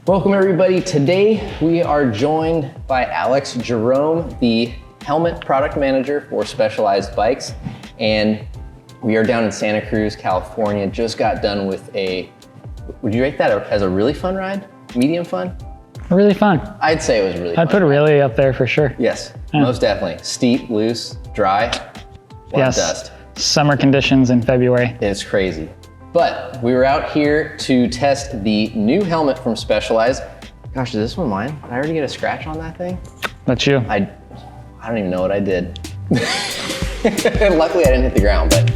Welcome everybody. Today we are joined by Alex Jerome, the helmet product manager for Specialized Bikes. And we are down in Santa Cruz, California. Just got done with would you rate that as a really fun ride? Medium fun? Really fun. I'd say it was really fun. I'd put it really up there for sure. Yes, most definitely. Steep, loose, dry, a lot of dust. Summer conditions in February. It's crazy. But we were out here to test the new helmet from Specialized. Gosh, is this one mine? Did I already get a scratch on that thing? That's you. I don't even know what I did. Luckily I didn't hit the ground, but.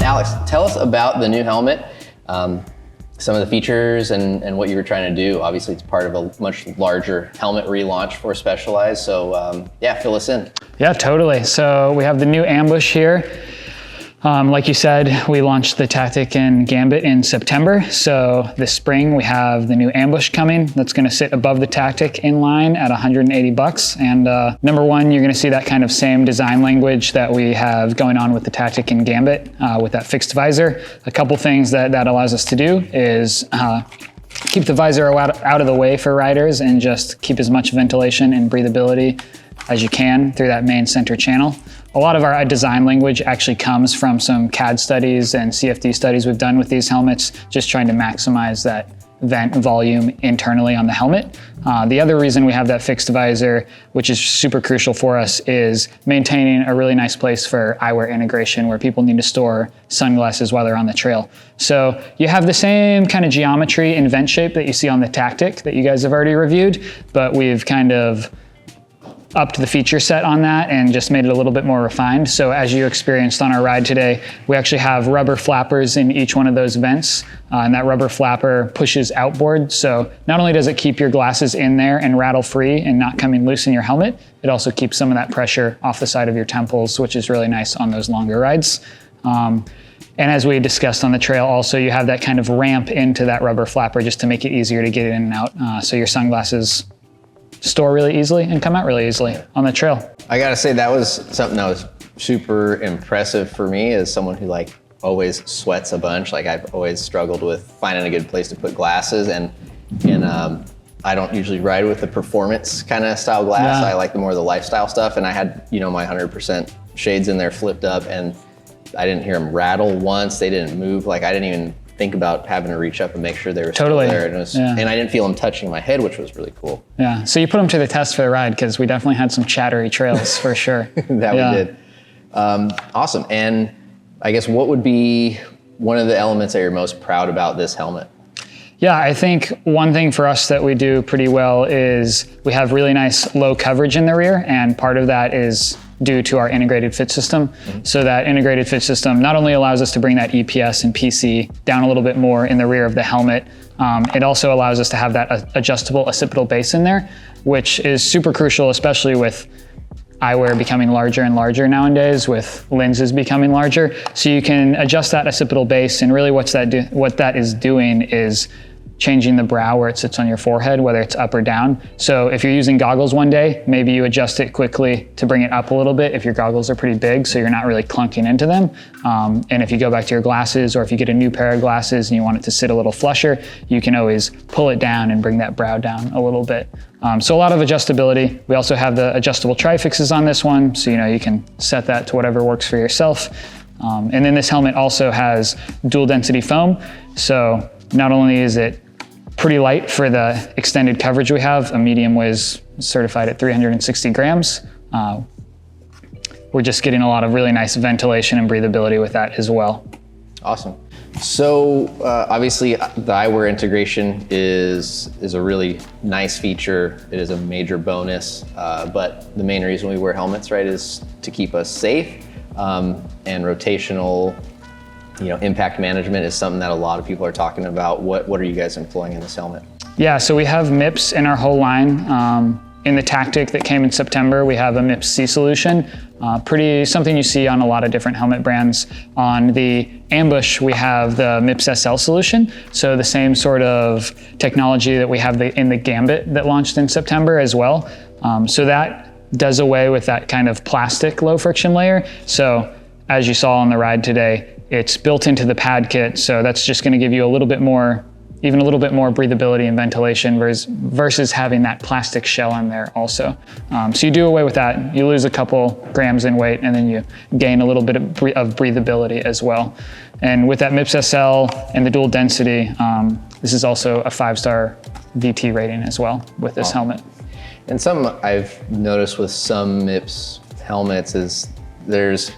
Alex, tell us about the new helmet, some of the features and what you were trying to do. Obviously it's part of a much larger helmet relaunch for Specialized, so yeah, fill us in. Yeah, totally. So we have the new Ambush here. Like you said, we launched the Tactic and Gambit in September. So this spring we have the new Ambush coming that's gonna sit above the Tactic in line at $180. And number one, you're gonna see that kind of same design language that we have going on with the Tactic and Gambit with that fixed visor. A couple things that allows us to do is keep the visor out of the way for riders and just keep as much ventilation and breathability as you can through that main center channel. A lot of our design language actually comes from some CAD studies and CFD studies we've done with these helmets, just trying to maximize that vent volume internally on the helmet. The other reason we have that fixed visor, which is super crucial for us, is maintaining a really nice place for eyewear integration where people need to store sunglasses while they're on the trail. So you have the same kind of geometry and vent shape that you see on the Tactic that you guys have already reviewed, but we've kind of upped the feature set on that and just made it a little bit more refined. So as you experienced on our ride today, we actually have rubber flappers in each one of those vents, and that rubber flapper pushes outboard. So not only does it keep your glasses in there and rattle free and not coming loose in your helmet, it also keeps some of that pressure off the side of your temples, which is really nice on those longer rides. And as we discussed on the trail also, you have that kind of ramp into that rubber flapper just to make it easier to get in and out. So your sunglasses store really easily and come out really easily on the trail. I gotta say that was something that was super impressive for me as someone who always sweats a bunch. I've always struggled with finding a good place to put glasses and I don't usually ride with the performance kind of style glass. I like the more the lifestyle stuff, and I had my 100% shades in there flipped up and I didn't hear them rattle once. They didn't move. I didn't even think about having to reach up and make sure they were still there. And I didn't feel them touching my head, which was really cool. Yeah, so you put them to the test for the ride because we definitely had some chattery trails for sure. We did. Awesome, and I guess what would be one of the elements that you're most proud about this helmet? Yeah, I think one thing for us that we do pretty well is we have really nice low coverage in the rear, and part of that is due to our integrated fit system. So that integrated fit system not only allows us to bring that EPS and PC down a little bit more in the rear of the helmet, it also allows us to have that adjustable occipital base in there, which is super crucial, especially with eyewear becoming larger and larger nowadays, with lenses becoming larger. So you can adjust that occipital base, and really what that is doing is changing the brow where it sits on your forehead, whether it's up or down. So if you're using goggles one day, maybe you adjust it quickly to bring it up a little bit if your goggles are pretty big, so you're not really clunking into them. And if you go back to your glasses, or if you get a new pair of glasses and you want it to sit a little flusher, you can always pull it down and bring that brow down a little bit. So a lot of adjustability. We also have the adjustable tri-fixes on this one, so you can set that to whatever works for yourself. And then this helmet also has dual density foam. So not only is it pretty light for the extended coverage we have, a medium weighs certified at 360 grams. We're just getting a lot of really nice ventilation and breathability with that as well. Awesome. So obviously the eyewear integration is a really nice feature. It is a major bonus, but the main reason we wear helmets, right, is to keep us safe, and rotational impact management is something that a lot of people are talking about. What are you guys employing in this helmet? Yeah, so we have MIPS in our whole line. In the Tactic that came in September, we have a MIPS C solution. Something you see on a lot of different helmet brands. On the Ambush, we have the MIPS SL solution. So the same sort of technology that we have in the Gambit that launched in September as well. So that does away with that kind of plastic low friction layer. So as you saw on the ride today, it's built into the pad kit. So that's just gonna give you a little bit more, even a little bit more breathability and ventilation versus having that plastic shell in there also. So you do away with that. You lose a couple grams in weight and then you gain a little bit of breathability as well. And with that MIPS SL and the dual density, this is also a 5-star VT rating as well with this helmet. And some I've noticed with some MIPS helmets is there's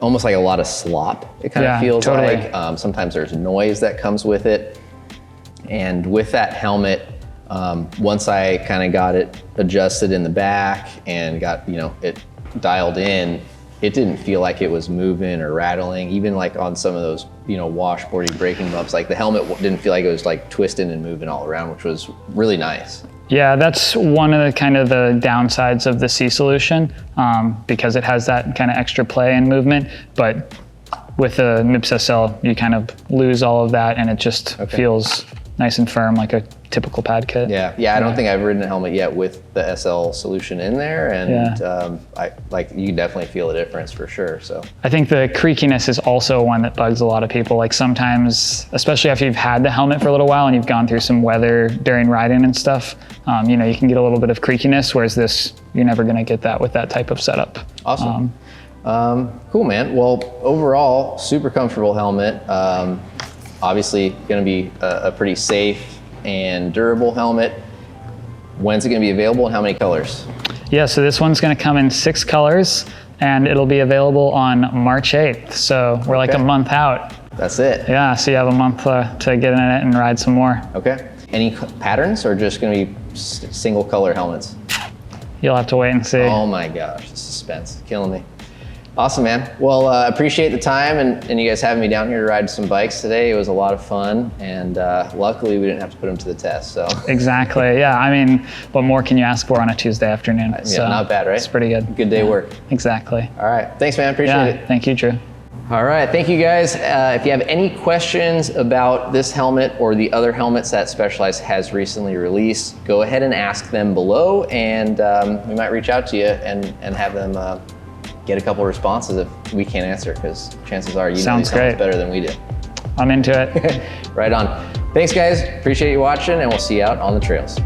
almost like a lot of slop. It kind of feels totally. like sometimes there's noise that comes with it. And with that helmet, once I kind of got it adjusted in the back and got, it dialed in, it didn't feel like it was moving or rattling. Even like on some of those, washboardy braking bumps, like the helmet didn't feel like it was like twisting and moving all around, which was really nice. Yeah, that's one of the kind of the downsides of the C solution, because it has that kind of extra play and movement. But with the MIPS SL, you kind of lose all of that and it just feels nice and firm like a typical pad kit. Yeah. I don't think I've ridden a helmet yet with the SL solution in there, and you definitely feel a difference for sure. So I think the creakiness is also one that bugs a lot of people. Like sometimes, especially after you've had the helmet for a little while and you've gone through some weather during riding and stuff, you can get a little bit of creakiness, whereas this, you're never gonna get that with that type of setup. Awesome. Cool, man. Well, overall, super comfortable helmet. Obviously gonna be a pretty safe and durable helmet. When's it gonna be available and how many colors? Yeah, so this one's gonna come in 6 colors and it'll be available on March 8th. So we're like a month out. That's it? Yeah, so you have a month to get in it and ride some more. Okay. Any patterns or just gonna be single color helmets? You'll have to wait and see. Oh my gosh, the suspense, killing me. Awesome, man. Well, appreciate the time and you guys having me down here to ride some bikes today. It was a lot of fun, and luckily we didn't have to put them to the test. So exactly, yeah. I mean, what more can you ask for on a Tuesday afternoon? Yeah, so not bad, right? It's pretty good. Good day work. Exactly. All right, thanks, man. Appreciate it. Thank you, Drew. All right, thank you guys. If you have any questions about this helmet or the other helmets that Specialized has recently released, go ahead and ask them below, and we might reach out to you and have them get a couple responses if we can't answer, because chances are you know these helmets better than we do. I'm into it. Right on. Thanks, guys. Appreciate you watching, and we'll see you out on the trails.